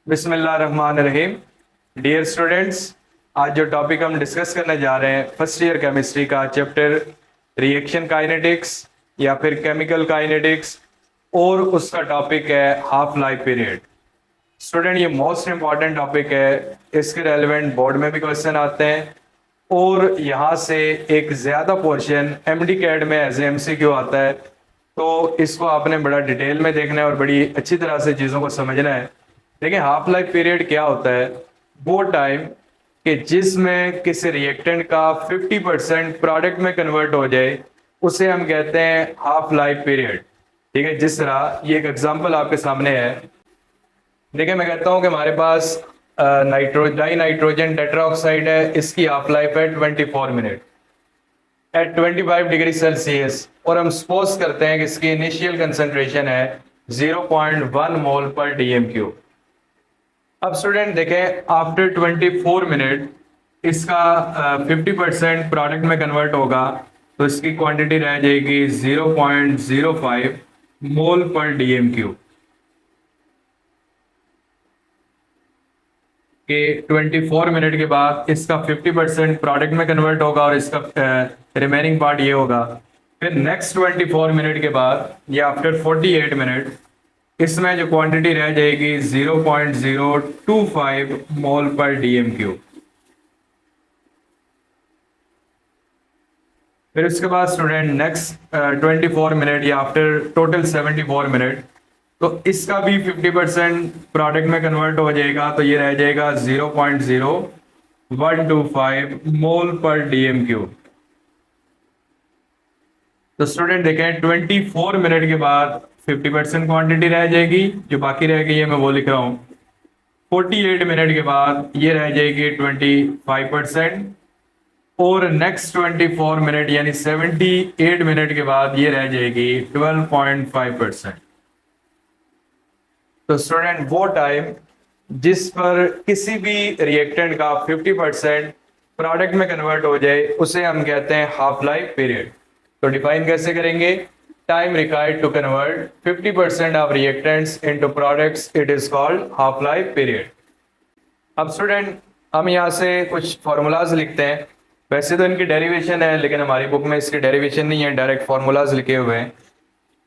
बिस्मिल्लाहिर्रहमानिर्रहीम। Dear students, आज जो टॉपिक हम डिस्कस करने जा रहे हैं फर्स्ट ईयर केमिस्ट्री का चैप्टर रिएक्शन काइनेटिक्स या फिर केमिकल काइनेटिक्स, और उसका टॉपिक है हाफ लाइफ पीरियड। स्टूडेंट, ये मोस्ट इंपॉर्टेंट टॉपिक है, इसके रेलिवेंट बोर्ड में भी क्वेश्चन आते हैं और यहाँ से एक ज़्यादा पोर्शन एमडी कैड में एज एमसीक्यू आता है। तो इसको आपने बड़ा डिटेल में देखना है और बड़ी अच्छी तरह से चीज़ों को समझना है। देखिए, हाफ लाइफ पीरियड क्या होता है? वो टाइम कि जिसमें किसी रिएक्टेंट का 50% प्रोडक्ट में कन्वर्ट हो जाए, उसे हम कहते हैं हाफ लाइफ पीरियड। ठीक है, जिस तरह ये एक एग्जांपल आपके सामने है। देखिए, मैं कहता हूं कि हमारे पास डाई नाइट्रोजन टेट्राऑक्साइड है, इसकी हाफ लाइफ है 24 मिनट एट 25 डिग्री सेल्सियस, और हम सपोज करते हैं कि इसकी इनिशियल कंसंट्रेशन है 0.1 मोल पर डीएम क्यूब। अब स्टूडेंट देखें, आफ्टर 24 मिनट इसका 50% प्रोडक्ट में कन्वर्ट होगा, तो इसकी क्वांटिटी रह जाएगी 0.05 मोल पर डीएम क्यूब। कि 24 मिनट के बाद इसका 50% प्रोडक्ट में कन्वर्ट होगा और इसका रिमेनिंग पार्ट ये होगा। फिर नेक्स्ट 24 मिनट के बाद या आफ्टर 48 मिनट इसमें जो क्वांटिटी रह जाएगी 0.025 मोल पर डीएम क्यूब। फिर उसके बाद स्टूडेंट नेक्स्ट 24 मिनट या आफ्टर टोटल 74 मिनट, तो इसका भी 50% प्रोडक्ट में कन्वर्ट हो जाएगा, तो ये रह जाएगा 0.0125 मोल पर डीएम क्यूब। तो स्टूडेंट देखें, 24 मिनट के बाद 50% क्वांटिटी रह जाएगी, जो बाकी रह गई है मैं वो लिख रहा हूँ। 48 मिनट के बाद ये रह जाएगी 25%, और नेक्स्ट 24 मिनट यानी 78 मिनट के बाद ये रह जाएगी 12.5%। तो स्टूडेंट, वो टाइम जिस पर किसी भी रिएक्टेंट का 50% प्रोडक्ट में कन्वर्ट हो जाए, उसे हम कहते हैं हाफ लाइफ पीरियड। तो डिफाइन कैसे करेंगे? Time required to convert 50% of reactants into products, it is called half life period. अब स्टूडेंट, हम यहाँ से कुछ फार्मूलाज लिखते हैं। वैसे तो इनकी डेरिवेशन है, लेकिन हमारी बुक में इसकी डेरिवेशन नहीं है, डायरेक्ट फार्मूलाज लिखे हुए हैं।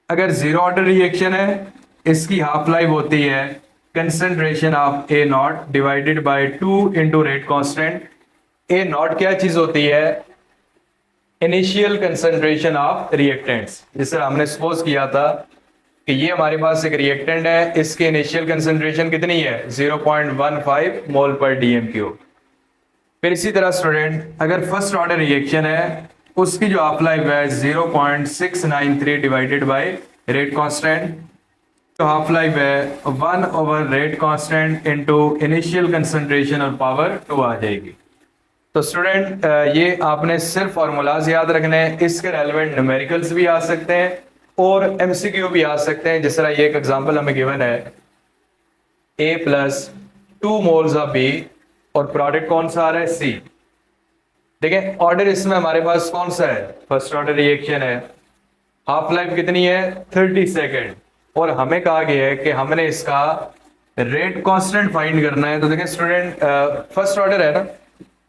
अगर जीरो ऑर्डर रिएक्शन है, इसकी हाफ लाइफ होती है concentration of A not divided by 2 into rate constant. A not क्या चीज होती है? Initial concentration of reactants. जिससे हमने सपोज किया था कि ये हमारे पास एक रिएक्टेंट है, इसकी इनिशियल कंसंट्रेशन कितनी है? 0.15 मोल पर डीएम क्यूब। फिर इसी तरह स्टूडेंट, अगर फर्स्ट ऑर्डर रिएक्शन है, उसकी जो हाफ लाइफ है 0.693 डिवाइडेड बाय रेट कांस्टेंट, तो हाफ लाइफ है 1 over rate constant into initial concentration और पावर 2 आ जाएगी। तो स्टूडेंट, ये आपने सिर्फ फार्मूलाज याद रखने हैं। इसके रेलेवेंट न्यूमेरिकल्स भी आ सकते हैं और एमसीक्यू भी आ सकते हैं। जिस तरह ये एक एग्जांपल हमें गिवन है, A plus 2 moles of B, और प्रोडक्ट कौन सा आ रहा है? C। देखें, ऑर्डर इसमें हमारे पास कौन सा है? फर्स्ट ऑर्डर रिएक्शन है। हाफ लाइफ कितनी है? 30 सेकेंड। और हमें कहा गया है कि हमने इसका रेट कांस्टेंट फाइंड करना है। तो देखें स्टूडेंट, फर्स्ट ऑर्डर है ना,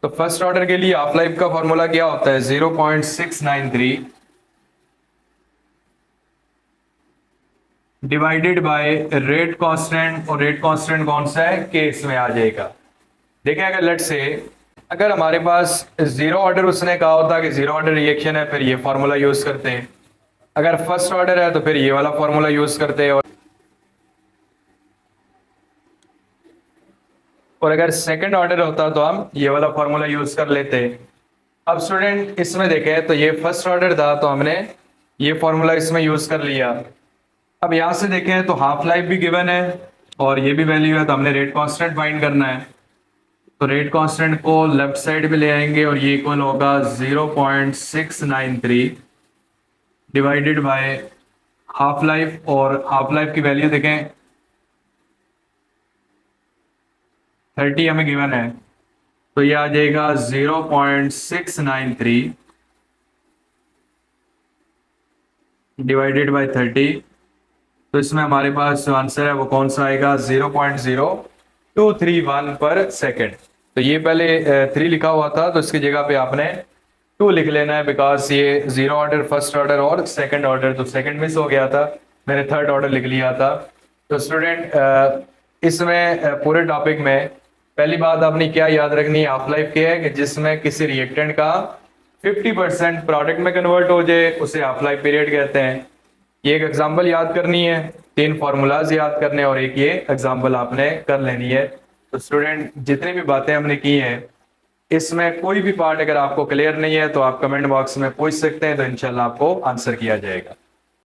तो फर्स्ट ऑर्डर के लिए हाफ लाइफ का फॉर्मूला क्या होता है? 0.693 डिवाइडेड बाय रेट कांस्टेंट, और रेट कांस्टेंट कौन सा है? के इसमें आ जाएगा। देखें, अगर लेट्स से अगर हमारे पास जीरो ऑर्डर उसने कहा होता कि जीरो ऑर्डर रिएक्शन है, फिर ये फॉर्मूला यूज करते हैं। अगर फर्स्ट ऑर्डर है तो फिर ये वाला फॉर्मूला यूज करते हैं, और अगर सेकंड ऑर्डर होता तो हम ये वाला फॉर्मूला यूज कर लेते। अब स्टूडेंट, इसमें देखें तो ये फर्स्ट ऑर्डर था, तो हमने ये फॉर्मूला इसमें यूज कर लिया। अब यहां से देखें तो हाफ लाइफ भी गिवन है और ये भी वैल्यू है, तो हमने रेट कांस्टेंट फाइंड करना है। तो रेट कांस्टेंट को लेफ्ट साइड पे ले आएंगे और ये इक्वल होगा 0.693 डिवाइडेड बाय हाफ लाइफ, और हाफ लाइफ की वैल्यू देखें 30 हमें गिवन है, तो ये आ जाएगा 0.693 डिवाइडेड बाय 30। तो इसमें हमारे पास जो आंसर है वो कौन सा आएगा? 0.0 231 पर सेकेंड। तो ये पहले 3 लिखा हुआ था, तो इसकी जगह पे आपने 2 लिख लेना है, बिकॉज ये 0 ऑर्डर, फर्स्ट ऑर्डर और सेकंड ऑर्डर, तो सेकंड मिस हो गया था, मैंने थर्ड ऑर्डर लिख लिया था। तो स्टूडेंट इसमें पूरे टॉपिक में पहली बात आपने क्या याद रखनी है, हाफ लाइफ क्या है कि जिसमें किसी रिएक्टेंट का 50% प्रोडक्ट में कन्वर्ट हो जाए उसे हाफ लाइफ पीरियड कहते हैं। ये एक एग्जांपल याद करनी है, 3 फार्मूलाज याद करने हैं और एक ये एग्जांपल आपने कर लेनी है। तो स्टूडेंट जितनी भी बातें हमने की हैं इसमें कोई भी पार्ट अगर आपको क्लियर नहीं है तो आप कमेंट बॉक्स में पूछ सकते हैं, तो इंशाल्लाह आपको आंसर किया जाएगा।